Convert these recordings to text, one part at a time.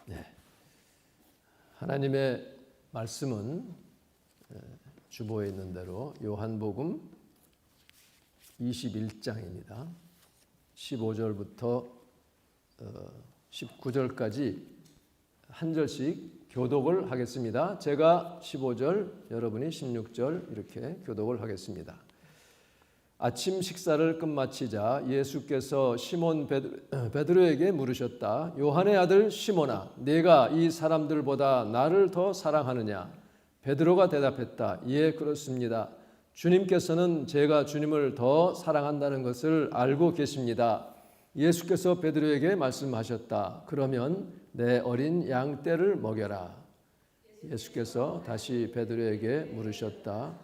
네. 하나님의 말씀은 주보에 있는 대로 요한복음 21장입니다. 15절부터 19절까지 한 절씩 교독을 하겠습니다. 제가 15절, 여러분이 16절 이렇게 교독을 하겠습니다. 아침 식사를 끝마치자 예수께서 시몬 베드로에게 물으셨다. 요한의 아들 시몬아, 네가 이 사람들보다 나를 더 사랑하느냐? 베드로가 대답했다. 예, 그렇습니다. 주님께서는 제가 주님을 더 사랑한다는 것을 알고 계십니다. 예수께서 베드로에게 말씀하셨다. 그러면 내 어린 양떼를 먹여라. 예수께서 다시 베드로에게 물으셨다.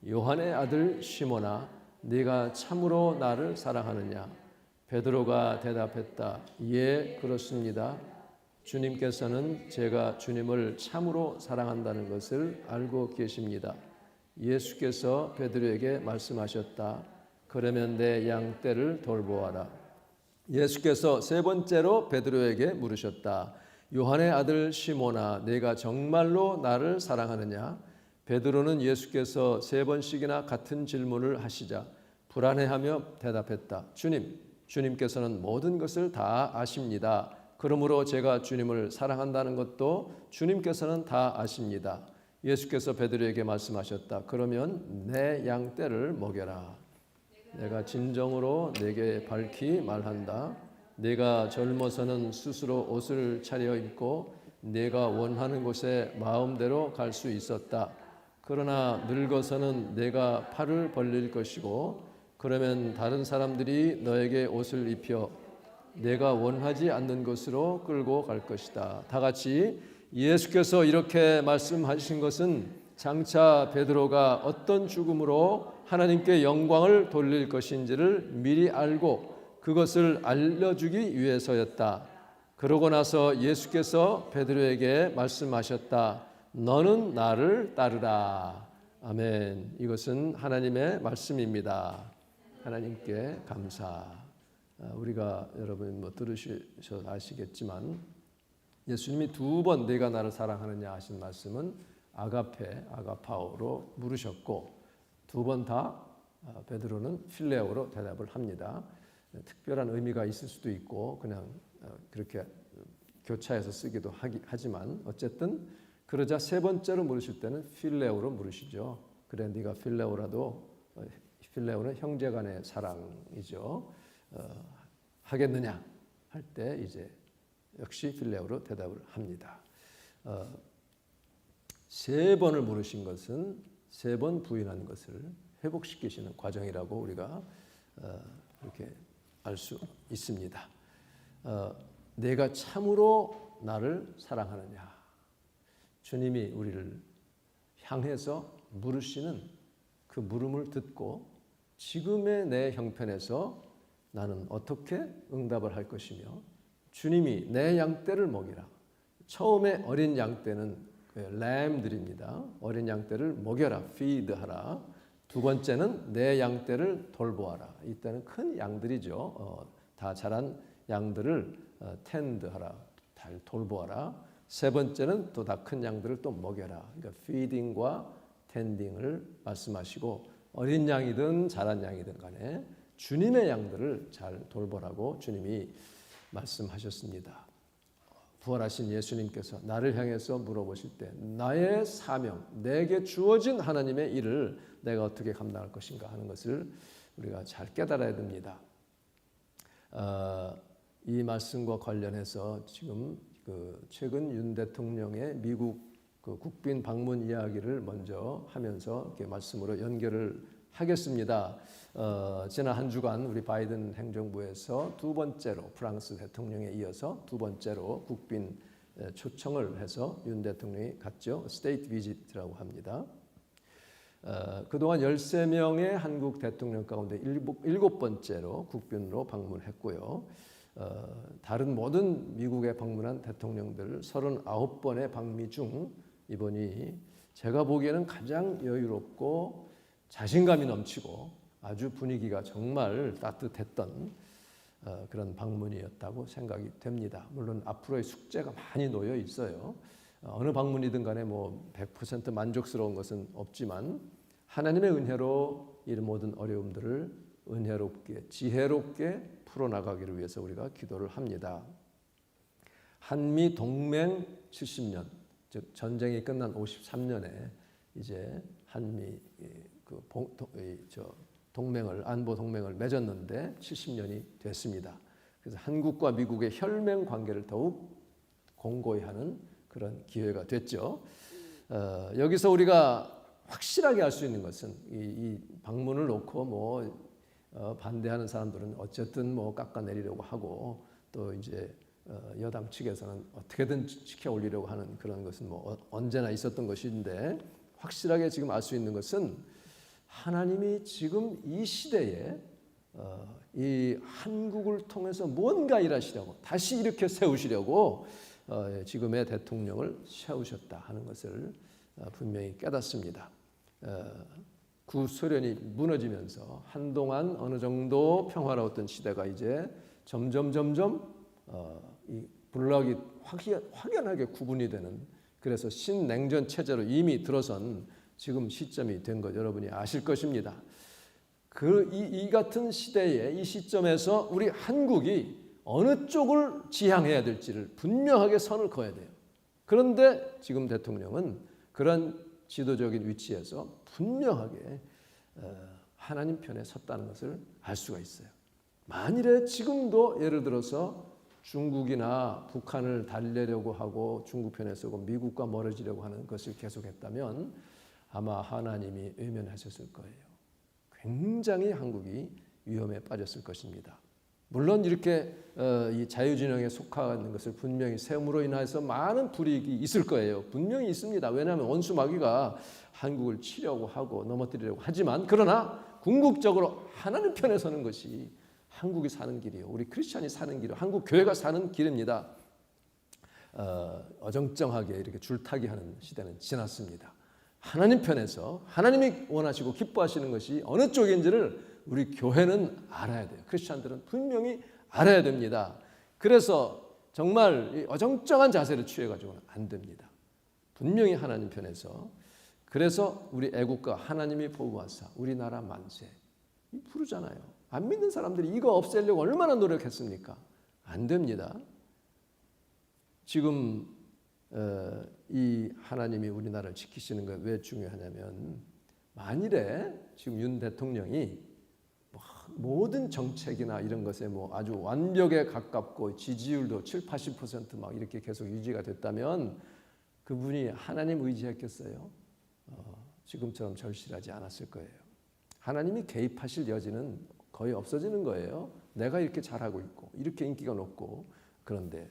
요한의 아들 시몬아, 네가 참으로 나를 사랑하느냐? 베드로가 대답했다. 예, 그렇습니다. 주님께서는 제가 주님을 참으로 사랑한다는 것을 알고 계십니다. 예수께서 베드로에게 말씀하셨다. 그러면 내 양떼를 돌보아라. 예수께서 세 번째로 베드로에게 물으셨다. 요한의 아들 시몬아, 네가 정말로 나를 사랑하느냐? 베드로는 예수께서 세 번씩이나 같은 질문을 하시자 불안해하며 대답했다. 주님께서는 모든 것을 다 아십니다. 그러므로 제가 주님을 사랑한다는 것도 주님께서는 다 아십니다. 예수께서 베드로에게 말씀하셨다. 그러면 내 양떼를 먹여라. 내가 진정으로 내게 밝히 말한다. 내가 젊어서는 스스로 옷을 차려입고 내가 원하는 곳에 마음대로 갈 수 있었다. 그러나 늙어서는 내가 팔을 벌릴 것이고 그러면 다른 사람들이 너에게 옷을 입혀 내가 원하지 않는 곳으로 끌고 갈 것이다. 다 같이 예수께서 이렇게 말씀하신 것은 장차 베드로가 어떤 죽음으로 하나님께 영광을 돌릴 것인지를 미리 알고 그것을 알려주기 위해서였다. 그러고 나서 예수께서 베드로에게 말씀하셨다. 너는 나를 따르라. 아멘. 이것은 하나님의 말씀입니다. 하나님께 감사. 우리가 여러분 들으셔서 아시겠지만 예수님이 두 번 내가 나를 사랑하느냐 하신 말씀은 아가페, 아가파오로 물으셨고 두 번 다 베드로는 필레오로 대답을 합니다. 특별한 의미가 있을 수도 있고 그냥 그렇게 교차해서 쓰기도 하지만 어쨌든 그러자 세 번째로 물으실 때는 필레오로 물으시죠. 그래 네가 필레오라도 필레오는 형제간의 사랑이죠. 하겠느냐 할 때 이제 역시 필레오로 대답을 합니다. 세 번을 물으신 것은 세 번 부인한 것을 회복시키시는 과정이라고 우리가 이렇게 알 수 있습니다. 내가 참으로 나를 사랑하느냐? 주님이 우리를 향해서 물으시는 그 물음을 듣고 지금의 내 형편에서 나는 어떻게 응답을 할 것이며 주님이 내 양떼를 먹이라. 처음에 어린 양떼는 램들입니다. 어린 양떼를 먹여라, feed하라. 두 번째는 내 양떼를 돌보아라. 이때는 큰 양들이죠. 다 자란 양들을 tend하라, 잘 돌보아라. 세 번째는 또 다 큰 양들을 또 먹여라. 그러니까 feeding과 tending을 말씀하시고 어린 양이든 자란 양이든 간에 주님의 양들을 잘 돌보라고 주님이 말씀하셨습니다. 부활하신 예수님께서 나를 향해서 물어보실 때 나의 사명, 내게 주어진 하나님의 일을 내가 어떻게 감당할 것인가 하는 것을 우리가 잘 깨달아야 됩니다. 이 말씀과 관련해서 지금 최근 윤 대통령의 미국 국빈 방문 이야기를 먼저 하면서 이렇게 말씀으로 연결을 하겠습니다. 지난 한 주간 우리 바이든 행정부에서 두 번째로 프랑스 대통령에 이어서 두 번째로 국빈 초청을 해서 윤 대통령이 갔죠. 스테이트 비짓이라고 합니다. 그동안 13명의 한국 대통령 가운데 7번째로 국빈으로 방문했고요. 다른 모든 미국에 방문한 대통령들 39번의 방미 중 이번이 제가 보기에는 가장 여유롭고 자신감이 넘치고 아주 분위기가 정말 따뜻했던 그런 방문이었다고 생각이 됩니다. 물론 앞으로의 숙제가 많이 놓여 있어요. 어느 방문이든 간에 뭐 100% 만족스러운 것은 없지만 하나님의 은혜로 이 모든 어려움들을 은혜롭게 지혜롭게 풀어나가기를 위해서 우리가 기도를 합니다. 한미 동맹 70년, 즉 전쟁이 끝난 53년에 이제 한미 동맹을 안보 동맹을 맺었는데 70년이 됐습니다. 그래서 한국과 미국의 혈맹 관계를 더욱 공고히 하는 그런 기회가 됐죠. 여기서 우리가 확실하게 알 수 있는 것은 이 방문을 놓고 반대하는 사람들은 어쨌든 깎아내리려고 하고 또 이제 여당 측에서는 어떻게든 지켜 올리려고 하는 그런 것은 언제나 있었던 것인데 확실하게 지금 알 수 있는 것은 하나님이 지금 이 시대에 이 한국을 통해서 뭔가 일하시려고 다시 이렇게 세우시려고 지금의 대통령을 세우셨다 하는 것을 분명히 깨닫습니다. 구소련이 무너지면서 한동안 어느 정도 평화로웠던 시대가 이제 점점 이 블록이 확연하게 구분이 되는, 그래서 신냉전 체제로 이미 들어선 지금 시점이 된 것 여러분이 아실 것입니다. 이 같은 시대에 이 시점에서 우리 한국이 어느 쪽을 지향해야 될지를 분명하게 선을 그어야 돼요. 그런데 지금 대통령은 그런 지도적인 위치에서 분명하게 하나님 편에 섰다는 것을 알 수가 있어요. 만일에 지금도 예를 들어서 중국이나 북한을 달래려고 하고 중국 편에 서고 미국과 멀어지려고 하는 것을 계속했다면 아마 하나님이 외면하셨을 거예요. 굉장히 한국이 위험에 빠졌을 것입니다. 물론 이렇게 이 자유진영에 속하는 것을 분명히 세움으로 인해서 많은 불이익이 있을 거예요. 분명히 있습니다. 왜냐하면 원수 마귀가 한국을 치려고 하고 넘어뜨리려고 하지만, 그러나 궁극적으로 하나님 편에 서는 것이 한국이 사는 길이요, 우리 크리스찬이 사는 길이요, 한국 교회가 사는 길입니다. 어정쩡하게 이렇게 줄타기하는 시대는 지났습니다. 하나님 편에서 하나님이 원하시고 기뻐하시는 것이 어느 쪽인지를 우리 교회는 알아야 돼요. 크리스찬들은 분명히 알아야 됩니다. 그래서 정말 어정쩡한 자세를 취해가지고는 안 됩니다. 분명히 하나님 편에서. 그래서 우리 애국가 하나님이 보호하사 우리나라 만세 부르잖아요. 안 믿는 사람들이 이거 없애려고 얼마나 노력했습니까? 안 됩니다. 지금 이 하나님이 우리나라를 지키시는 게 왜 중요하냐면, 만일에 지금 윤 대통령이 모든 정책이나 이런 것에 아주 완벽에 가깝고 지지율도 7, 80% 막 이렇게 계속 유지가 됐다면 그분이 하나님 의지했겠어요? 지금처럼 절실하지 않았을 거예요. 하나님이 개입하실 여지는 거의 없어지는 거예요. 내가 이렇게 잘하고 있고 이렇게 인기가 높고, 그런데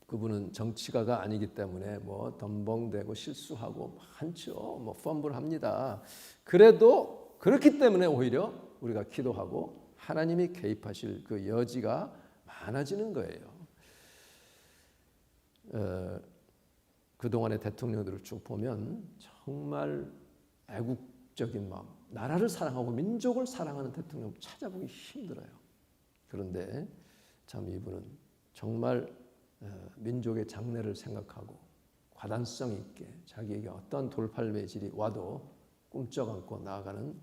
그분은 정치가가 아니기 때문에 덤벙대고 실수하고 많죠. 펌블합니다. 그래도 그렇기 때문에 오히려 우리가 기도하고 하나님이 개입하실 그 여지가 많아지는 거예요. 그동안의 대통령들을 쭉 보면 정말 애국적인 마음, 나라를 사랑하고 민족을 사랑하는 대통령 찾아보기 힘들어요. 그런데 참 이분은 정말 민족의 장래를 생각하고 과단성 있게 자기에게 어떤 돌팔매질이 와도 꿈쩍 안고 나아가는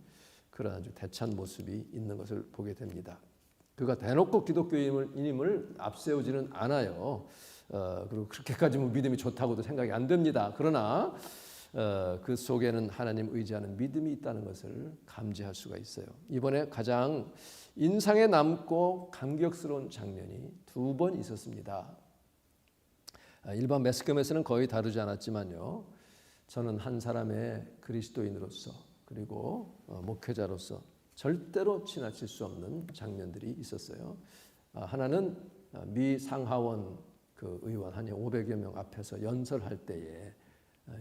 그런 아주 대찬 모습이 있는 것을 보게 됩니다. 그가 대놓고 기독교인임을 앞세우지는 않아요. 그리고 그렇게까지 믿음이 좋다고도 생각이 안 됩니다. 그러나 그 속에는 하나님 의지하는 믿음이 있다는 것을 감지할 수가 있어요. 이번에 가장 인상에 남고 감격스러운 장면이 2번 있었습니다. 일반 매스컴에서는 거의 다루지 않았지만요, 저는 한 사람의 그리스도인으로서 그리고 목회자로서 절대로 지나칠 수 없는 장면들이 있었어요. 하나는 미 상하원 그 의원 한 500여 명 앞에서 연설할 때에,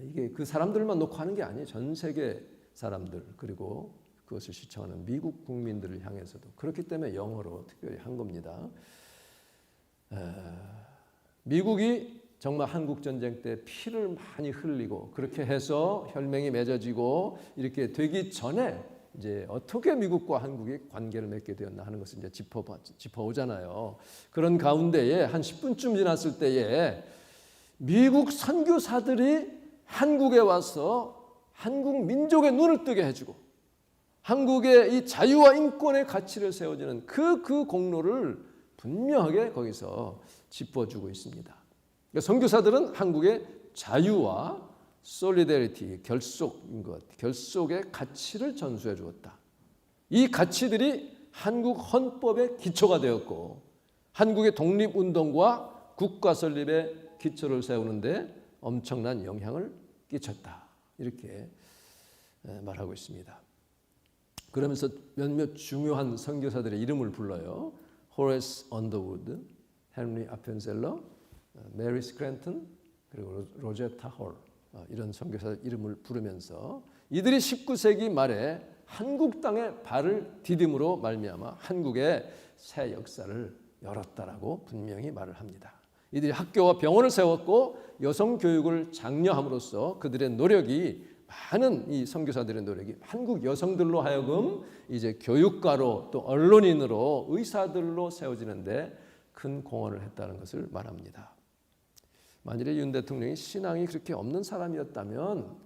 이게 그 사람들만 놓고 하는 게 아니에요. 전 세계 사람들, 그리고 그것을 시청하는 미국 국민들을 향해서도 그렇기 때문에 영어로 특별히 한 겁니다. 미국이 정말 한국전쟁 때 피를 많이 흘리고 그렇게 해서 혈맹이 맺어지고 이렇게 되기 전에 이제 어떻게 미국과 한국이 관계를 맺게 되었나 하는 것을 이제 짚어오잖아요. 그런 가운데에 한 10분쯤 지났을 때에 미국 선교사들이 한국에 와서 한국 민족의 눈을 뜨게 해주고 한국의 이 자유와 인권의 가치를 세워주는 그 공로를 분명하게 거기서 짚어주고 있습니다. 그러니까 선교사들은 한국의 자유와 솔리데리티, 결속의 가치를 전수해 주었다. 이 가치들이 한국 헌법의 기초가 되었고 한국의 독립운동과 국가 설립의 기초를 세우는데 엄청난 영향을 끼쳤다. 이렇게 말하고 있습니다. 그러면서 몇몇 중요한 선교사들의 이름을 불러요. 호레스 언더우드, 헨리 아펜셀러, 메리 스크랜턴, 그리고 로제타 홀, 이런 선교사 이름을 부르면서 이들이 19세기 말에 한국 땅에 발을 디딤으로 말미암아 한국의 새 역사를 열었다라고 분명히 말을 합니다. 이들이 학교와 병원을 세웠고 여성 교육을 장려함으로써 그들의 노력이 많은 이 선교사들의 노력이 한국 여성들로 하여금 이제 교육가로 또 언론인으로 의사들로 세워지는데 큰 공헌을 했다는 것을 말합니다. 만일에 윤 대통령이 신앙이 그렇게 없는 사람이었다면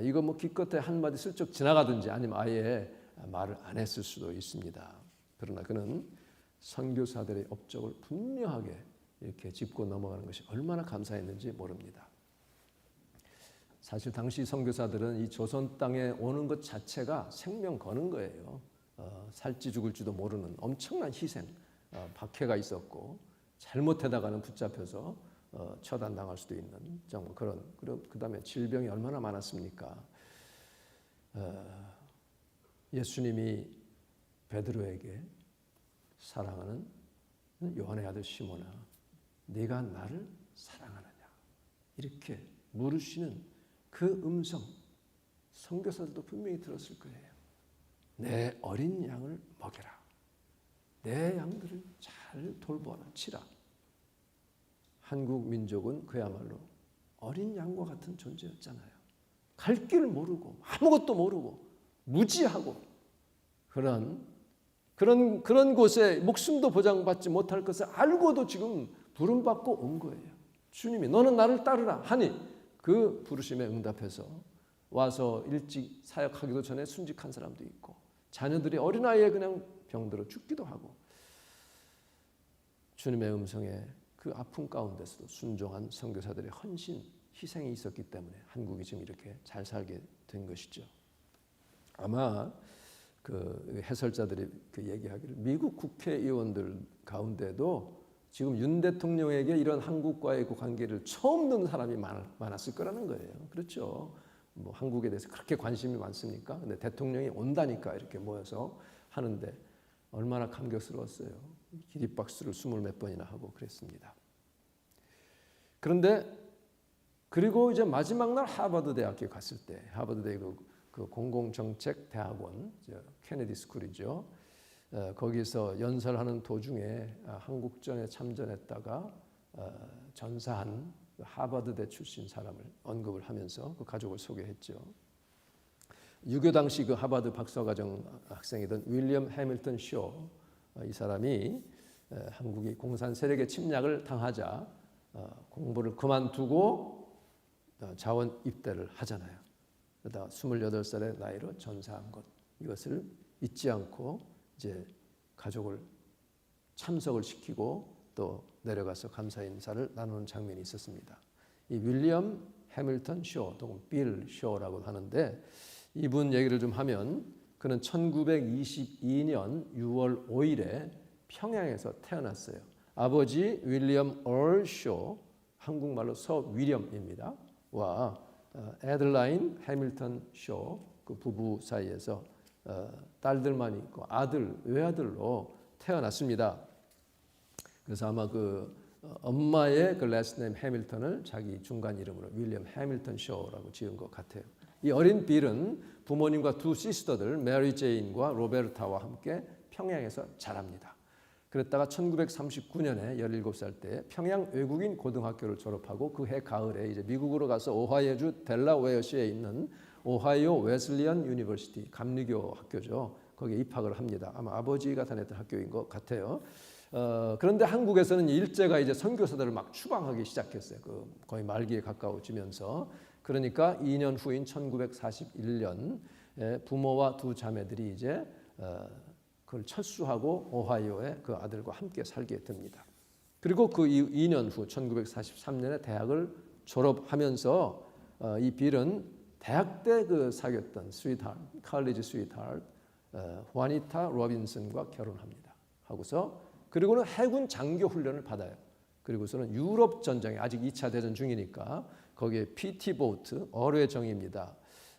이거 뭐 기껏해 한마디 슬쩍 지나가든지 아니면 아예 말을 안 했을 수도 있습니다. 그러나 그는 선교사들의 업적을 분명하게 이렇게 짚고 넘어가는 것이 얼마나 감사했는지 모릅니다. 사실 당시 선교사들은 이 조선 땅에 오는 것 자체가 생명 거는 거예요. 살지 죽을지도 모르는 엄청난 희생, 박해가 있었고 잘못하다가는 붙잡혀서 처단당할 수도 있는 정말 그런 그다음에 질병이 얼마나 많았습니까? 예수님이 베드로에게 사랑하는 요한의 아들 시몬아, 네가 나를 사랑하느냐 이렇게 물으시는 그 음성 선교사들도 분명히 들었을 거예요. 내 어린 양을 먹여라. 내 양들을 잘 돌보아라 치라. 한국 민족은 그야말로 어린 양과 같은 존재였잖아요. 갈 길을 모르고 아무것도 모르고 무지하고 그런 곳에 목숨도 보장받지 못할 것을 알고도 지금 부름받고 온 거예요. 주님이 너는 나를 따르라 하니 그 부르심에 응답해서 와서 일찍 사역하기도 전에 순직한 사람도 있고 자녀들이 어린아이에 그냥 병들어 죽기도 하고 주님의 음성에 그 아픔 가운데서도 순종한 선교사들의 헌신, 희생이 있었기 때문에 한국이 지금 이렇게 잘 살게 된 것이죠. 아마 그 해설자들이 그 얘기하기를 미국 국회의원들 가운데도 지금 윤 대통령에게 이런 한국과의 그 관계를 처음 듣는 사람이 많았을 거라는 거예요. 그렇죠. 뭐 한국에 대해서 그렇게 관심이 많습니까? 근데 대통령이 온다니까 이렇게 모여서 하는데 얼마나 감격스러웠어요. 기립박수를 20몇 번이나 하고 그랬습니다. 그런데 그리고 이제 마지막 날 하버드 대학교에 갔을 때 하버드 대학 그 공공정책 대학원 케네디 스쿨이죠. 거기서 연설하는 도중에 한국전에 참전했다가 전사한 하버드대 출신 사람을 언급을 하면서 그 가족을 소개했죠. 유교 당시 그 하버드 박사과정 학생이던 윌리엄 해밀턴 쇼, 이 사람이 한국이 공산 세력의 침략을 당하자 공부를 그만두고 자원 입대를 하잖아요. 그러다 28살의 나이로 전사한 것, 이것을 잊지 않고 이제 가족을 참석을 시키고 또 내려가서 감사 인사를 나누는 장면이 있었습니다. 이 윌리엄 해밀턴 쇼, 또는 빌 쇼라고 하는데 이분 얘기를 좀 하면 그는 1922년 6월 5일에 평양에서 태어났어요. 아버지 윌리엄 얼 쇼, 한국말로 서윌리엄입니다. 와 애들라인 해밀턴 쇼, 그 부부 사이에서 딸들만 있고 외아들로 태어났습니다. 그래서 아마 그 엄마의 그 레스트 네임 해밀턴을 자기 중간 이름으로 윌리엄 해밀턴 쇼라고 지은 것 같아요. 이 어린 빌은 부모님과 두 시스터들 메리 제인과 로베르타와 함께 평양에서 자랍니다. 그랬다가 1939년에 17살 때 평양 외국인 고등학교를 졸업하고 그 해 가을에 이제 미국으로 가서 오하이오주 델라웨어시에 있는 오하이오 웨슬리안 유니버시티 감리교 학교죠. 거기에 입학을 합니다. 아마 아버지가 다녔던 학교인 것 같아요. 그런데 한국에서는 일제가 이제 선교사들을 막 추방하기 시작했어요. 거의 말기에 가까워지면서. 그러니까 2년 후인 1941년 부모와 두 자매들이 이제 그걸 철수하고 오하이오에 그 아들과 함께 살게 됩니다. 그리고 그 2년 후 1943년에 대학을 졸업하면서 이 빌은 대학 때 그 사귀었던 칼리지 스위트하트 후아니타 로빈슨과 결혼합니다. 하고서 그리고는 해군 장교 훈련을 받아요. 그리고서는 유럽 전쟁에 아직 2차 대전 중이니까 거기에 PT 보트 어뢰 정입니다.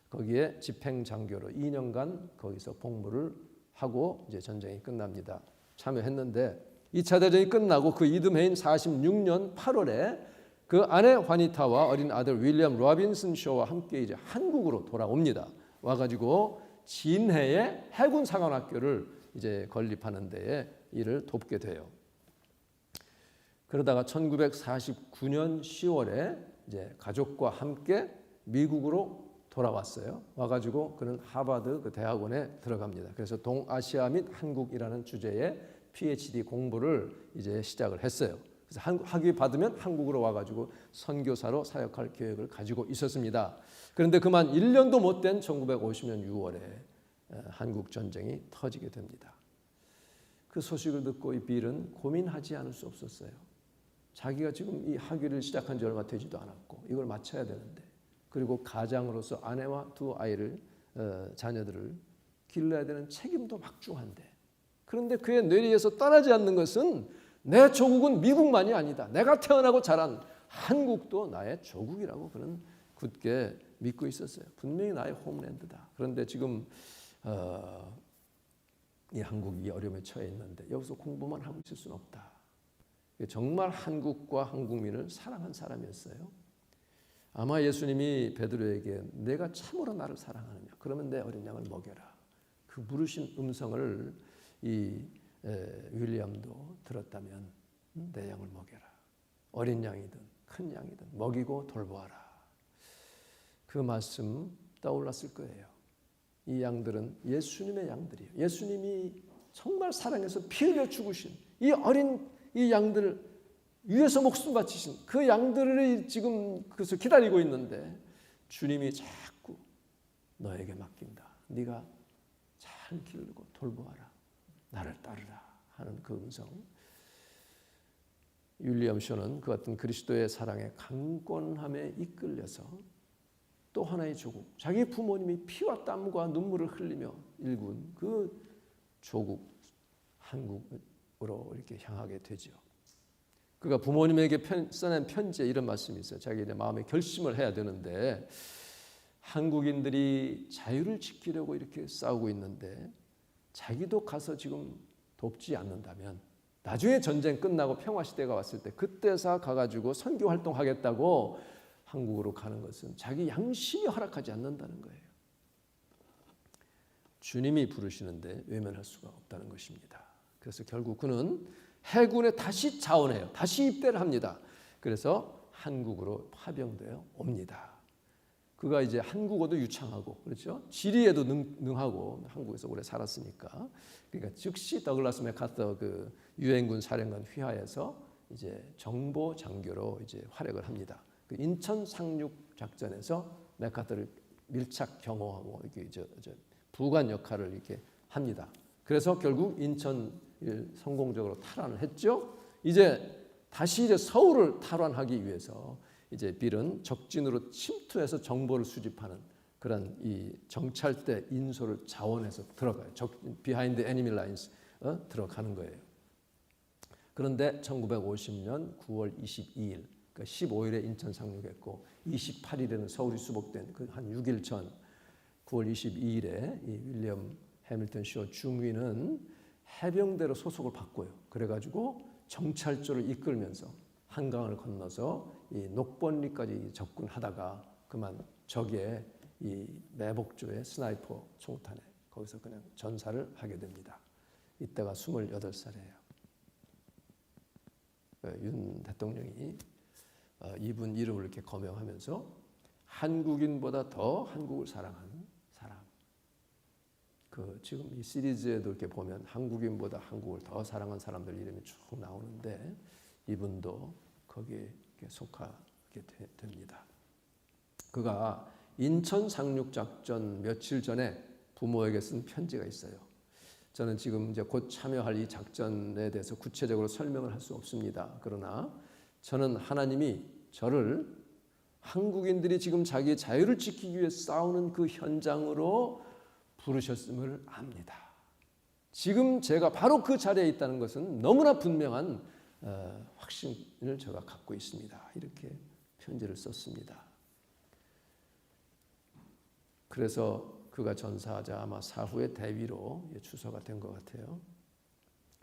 거기에 집행 장교로 2년간 거기서 복무를 하고 이제 전쟁이 끝납니다. 참여했는데 2차 대전이 끝나고 그 이듬해인 46년 8월에 그 아내 화니타와 어린 아들 윌리엄 로빈슨 쇼와 함께 이제 한국으로 돌아옵니다. 와가지고 진해의 해군 사관학교를 이제 건립하는 데에 일을 돕게 돼요. 그러다가 1949년 10월에 이제 가족과 함께 미국으로 돌아왔어요. 와가지고 그는 하버드 그 대학원에 들어갑니다. 그래서 동아시아 및 한국이라는 주제의 PhD 공부를 이제 시작을 했어요. 그래서 학위 받으면 한국으로 와가지고 선교사로 사역할 계획을 가지고 있었습니다. 그런데 그만 1년도 못 된 1950년 6월에 한국 전쟁이 터지게 됩니다. 그 소식을 듣고 이 빌은 고민하지 않을 수 없었어요. 자기가 지금 이 학위를 시작한 지 얼마 되지도 않았고 이걸 마쳐야 되는데, 그리고 가장으로서 아내와 두 아이를 자녀들을 길러야 되는 책임도 막중한데, 그런데 그의 뇌리에서 떠나지 않는 것은 내 조국은 미국만이 아니다. 내가 태어나고 자란 한국도 나의 조국이라고 그는 굳게 믿고 있었어요. 분명히 나의 홈랜드다. 그런데 지금 이 한국이 어려움에 처해 있는데 여기서 공부만 하고 있을 수는 없다. 정말 한국과 한국민을 사랑한 사람이었어요. 아마 예수님이 베드로에게 내가 참으로 나를 사랑하느냐, 그러면 내 어린 양을 먹여라. 그 물으신 음성을 이 윌리엄도 들었다면 내 양을 먹여라. 어린 양이든 큰 양이든 먹이고 돌보아라. 그 말씀 떠올랐을 거예요. 이 양들은 예수님의 양들이에요. 예수님이 정말 사랑해서 피 흘려 죽으신 이 어린 이 양들을 위해서 목숨 바치신 그 양들을 지금 그것을 기다리고 있는데 주님이 자꾸 너에게 맡긴다. 네가 잘 기르고 돌보아라. 나를 따르라 하는 그 음성. 윌리엄 쇼는 그 같은 그리스도의 사랑의 강권함에 이끌려서 또 하나의 조국, 자기 부모님이 피와 땀과 눈물을 흘리며 일군 그 조국 한국으로 이렇게 향하게 되죠. 그가 부모님에게 써낸 편지에 이런 말씀이 있어요. 자기의 마음에 결심을 해야 되는데, 한국인들이 자유를 지키려고 이렇게 싸우고 있는데 자기도 가서 지금 돕지 않는다면 나중에 전쟁 끝나고 평화시대가 왔을 때 그때서 가가지고 선교 활동하겠다고 한국으로 가는 것은 자기 양심이 허락하지 않는다는 거예요. 주님이 부르시는데 외면할 수가 없다는 것입니다. 그래서 결국 그는 해군에 다시 자원해요. 다시 입대를 합니다. 그래서 한국으로 파병되어 옵니다. 그가 이제 한국어도 유창하고, 그렇죠? 지리에도 능하고, 한국에서 오래 살았으니까. 그러니까 즉시 더글라스 맥카터 그 유엔군 사령관 휘하에서 이제 정보 장교로 이제 활약을 합니다. 그 인천 상륙 작전에서 맥카터를 밀착 경호하고 이렇게 부관 역할을 이렇게 합니다. 그래서 결국 인천을 성공적으로 탈환을 했죠. 이제 다시 이제 서울을 탈환하기 위해서 이제 빌은 적진으로 침투해서 정보를 수집하는 그런 이 정찰대 인소를 자원해서 들어가요. 비하인드 애니미 라인스 들어가는 거예요. 그런데 1950년 9월 22일, 그러니까 15일에 인천 상륙했고 28일에는 서울이 수복된 그 한 6일 전 9월 22일에 이 윌리엄 해밀턴 쇼 중위는 해병대로 소속을 바꿔요. 그래가지고 정찰조를 이끌면서 한강을 건너서 이 녹번리까지 접근하다가 그만 적의 이 매복조의 스나이퍼 총탄에 거기서 그냥 전사를 하게 됩니다. 이때가 28살이에요. 윤 대통령이 이분 이름을 이렇게 거명하면서 한국인보다 더 한국을 사랑한 사람. 지금 이 시리즈에도 이렇게 보면 한국인보다 한국을 더 사랑한 사람들 이름이 쭉 나오는데 이분도 거기에 속하게 됩니다. 그가 인천 상륙작전 며칠 전에 부모에게 쓴 편지가 있어요. 저는 지금 이제 곧 참여할 이 작전에 대해서 구체적으로 설명을 할 수 없습니다. 그러나 저는 하나님이 저를 한국인들이 지금 자기의 자유를 지키기 위해 싸우는 그 현장으로 부르셨음을 압니다. 지금 제가 바로 그 자리에 있다는 것은 너무나 분명한 확신을 제가 갖고 있습니다. 이렇게 편지를 썼습니다. 그래서 그가 전사하자 아마 사후에 대위로 추서가 된 것 같아요.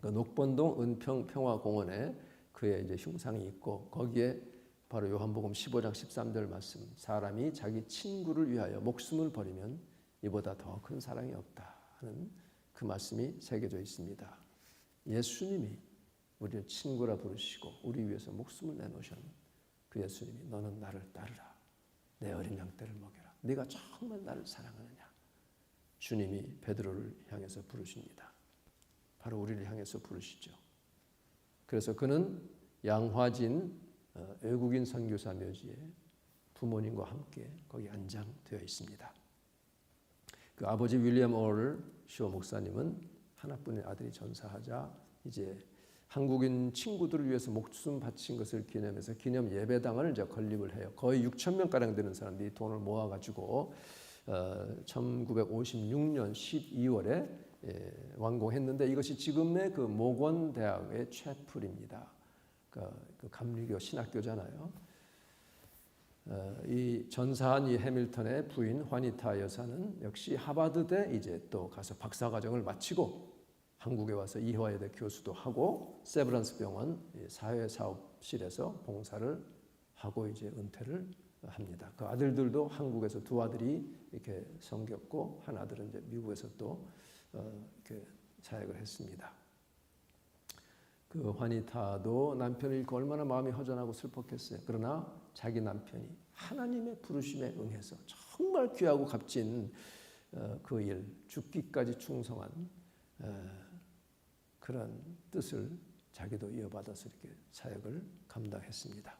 녹번동 은평평화공원에 그의 이제 흉상이 있고 거기에 바로 요한복음 15장 13절 말씀, 사람이 자기 친구를 위하여 목숨을 버리면 이보다 더 큰 사랑이 없다 하는 그 말씀이 새겨져 있습니다. 예수님이 우리를 친구라 부르시고 우리 위해서 목숨을 내놓으셨는 그 예수님이 너는 나를 따르라. 내 어린 양떼를 먹여라. 네가 정말 나를 사랑하느냐. 주님이 베드로를 향해서 부르십니다. 바로 우리를 향해서 부르시죠. 그래서 그는 양화진 외국인 선교사 묘지에 부모님과 함께 거기 안장되어 있습니다. 그 아버지 윌리엄 얼 쇼 목사님은 하나뿐인 아들이 전사하자 이제 한국인 친구들을 위해서 목숨 바친 것을 기념해서 기념 예배당을 이제 건립을 해요. 거의 6천 명 가량 되는 사람들이 돈을 모아가지고 1956년 12월에 완공했는데 이것이 지금의 그 모건 대학의 채플입니다. 그 감리교 신학교잖아요. 이 전사한 이 해밀턴의 부인 화니타 여사는 역시 하버드대 이제 또 가서 박사과정을 마치고 한국에 와서 이화여대 교수도 하고 세브란스 병원 사회사업실에서 봉사를 하고 이제 은퇴를 합니다. 그 아들들도 한국에서 두 아들이 이렇게 섬겼고 한 아들은 이제 미국에서 또 이렇게 사역을 했습니다. 그 화니타도 남편을 잃고 얼마나 마음이 허전하고 슬펐겠어요. 그러나 자기 남편이 하나님의 부르심에 응해서 정말 귀하고 값진 그 일, 죽기까지 충성한 그런 뜻을 자기도 이어받아서 이렇게 사역을 감당했습니다.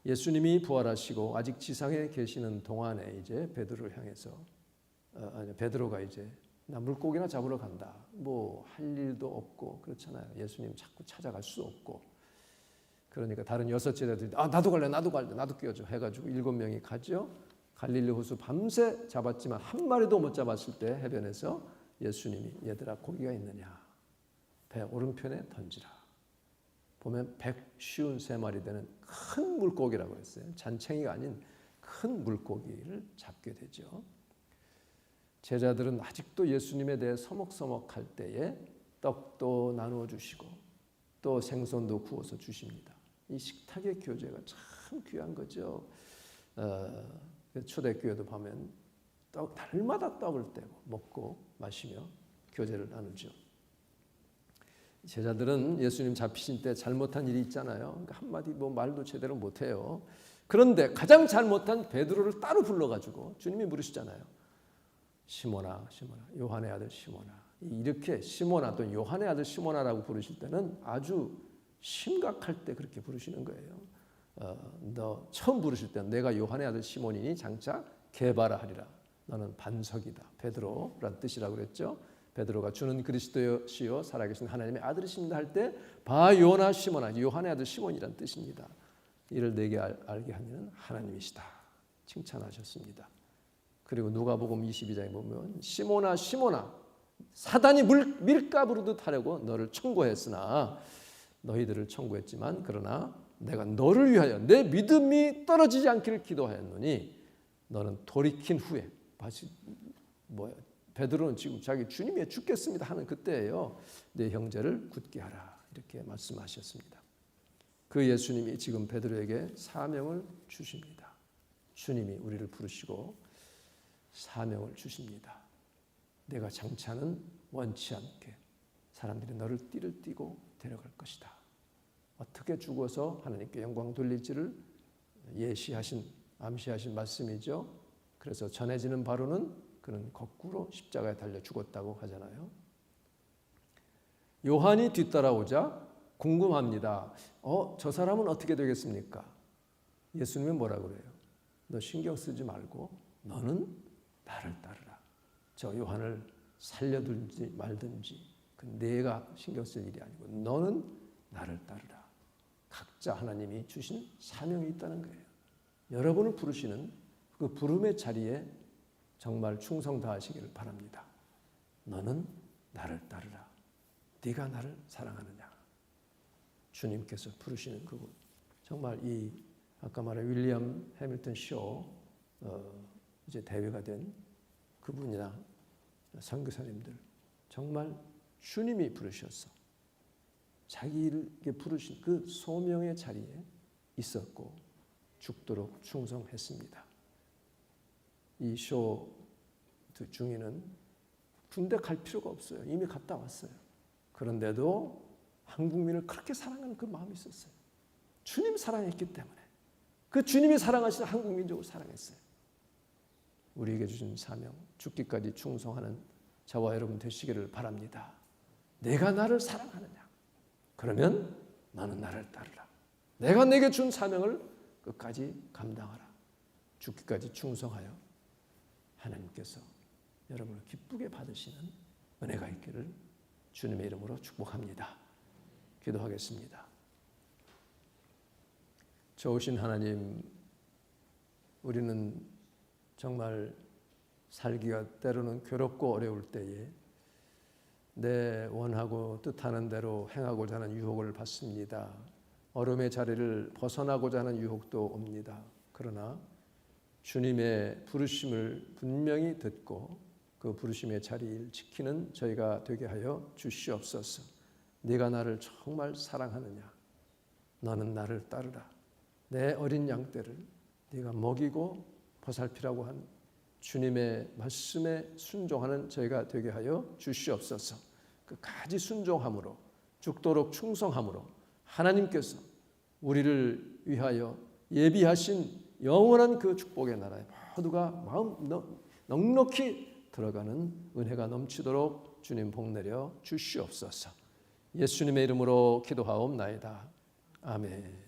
예수님이 부활하시고 아직 지상에 계시는 동안에 이제 베드로를 향해서 베드로가 이제 나 물고기나 잡으러 간다. 뭐 할 일도 없고 그렇잖아요. 예수님 자꾸 찾아갈 수 없고 그러니까 다른 여섯 제자들이 나도 갈래 나도 끼워줘 해가지고 7명이 가죠. 갈릴리 호수 밤새 잡았지만 한 마리도 못 잡았을 때 해변에서 예수님이 얘들아 고기가 있느냐 배 오른편에 던지라. 보면 153마리 되는 큰 물고기라고 했어요. 잔챙이가 아닌 큰 물고기를 잡게 되죠. 제자들은 아직도 예수님에 대해 서먹서먹할 때에 떡도 나누어 주시고 또 생선도 구워서 주십니다. 이 식탁의 교제가 참 귀한 거죠. 초대교회도 보면 달마다 떡을 떼고 먹고 마시며 교제를 나누죠. 제자들은 예수님 잡히신 때 잘못한 일이 있잖아요. 한마디 뭐 말도 제대로 못해요. 그런데 가장 잘못한 베드로를 따로 불러가지고 주님이 물으시잖아요. 시몬아, 요한의 아들 시몬아. 이렇게 시몬아 또는 요한의 아들 시몬아라고 부르실 때는 아주 심각할 때 그렇게 부르시는 거예요. 너 처음 부르실 때는 내가 요한의 아들 시몬이니 장차 게바라 하리라. 너는 반석이다. 베드로란 뜻이라고 그랬죠. 베드로가 주는 그리스도시요 살아계신 하나님의 아들이십니다 할 때 바요나 시몬아 요한의 아들 시몬이란 뜻입니다. 이를 내게 알게 하는 하나님이시다. 칭찬하셨습니다. 그리고 누가복음 22장에 보면 시몬아 사단이 밀가부르듯 하려고 너를 청구했으나 너희들을 청구했지만 그러나 내가 너를 위하여 내 믿음이 떨어지지 않기를 기도하였노니 너는 돌이킨 후에 베드로는 지금 자기 주님이 죽겠습니다 하는 그때예요. 내 형제를 굳게 하라 이렇게 말씀하셨습니다. 그 예수님이 지금 베드로에게 사명을 주십니다. 주님이 우리를 부르시고 사명을 주십니다. 내가 장차는 원치 않게 사람들이 너를 띠를 띠고 데려갈 것이다. 어떻게 죽어서 하나님께 영광 돌릴지를 예시하신 암시하신 말씀이죠. 그래서 전해지는 바로는 그는 거꾸로 십자가에 달려 죽었다고 하잖아요. 요한이 뒤따라오자 궁금합니다. 저 사람은 어떻게 되겠습니까? 예수님은 뭐라 그래요? 너 신경 쓰지 말고 너는 나를 따르라. 저 요한을 살려든지 말든지 그 내가 신경 쓸 일이 아니고 너는 나를 따르라. 각자 하나님이 주신 사명이 있다는 거예요. 여러분을 부르시는 그 부름의 자리에 정말 충성 다하시기를 바랍니다. 너는 나를 따르라. 네가 나를 사랑하느냐. 주님께서 부르시는 그분. 정말 이 아까 말한 윌리엄 해밀턴 쇼 이제 대회가 된 그분이나 선교사님들 정말 주님이 부르셔서 자기에게 부르신 그 소명의 자리에 있었고 죽도록 충성했습니다. 이 쇼 중에는 군대 갈 필요가 없어요. 이미 갔다 왔어요. 그런데도 한국민을 그렇게 사랑하는 그 마음이 있었어요. 주님 사랑했기 때문에 그 주님이 사랑하시는 한국민족을 사랑했어요. 우리에게 주신 사명, 죽기까지 충성하는 저와 여러분 되시기를 바랍니다. 내가 나를 사랑하느냐? 그러면 너는 나를 따르라. 내가 내게 준 사명을 끝까지 감당하라. 죽기까지 충성하여 하나님께서 여러분을 기쁘게 받으시는 은혜가 있기를 주님의 이름으로 축복합니다. 기도하겠습니다. 좋으신 하나님, 우리는 정말 살기가 때로는 괴롭고 어려울 때에 내 원하고 뜻하는 대로 행하고자 하는 유혹을 받습니다. 어려움의 자리를 벗어나고자 하는 유혹도 옵니다. 그러나 주님의 부르심을 분명히 듣고 그 부르심의 자리를 지키는 저희가 되게 하여 주시옵소서. 네가 나를 정말 사랑하느냐? 너는 나를 따르라. 내 어린 양떼를 네가 먹이고 보살피라고 한 주님의 말씀에 순종하는 저희가 되게 하여 주시옵소서. 끝까지 순종함으로 죽도록 충성함으로 하나님께서 우리를 위하여 예비하신 영원한 그 축복의 나라에 모두가 마음 넉넉히 들어가는 은혜가 넘치도록 주님 복내려 주시옵소서. 예수님의 이름으로 기도하옵나이다. 아멘.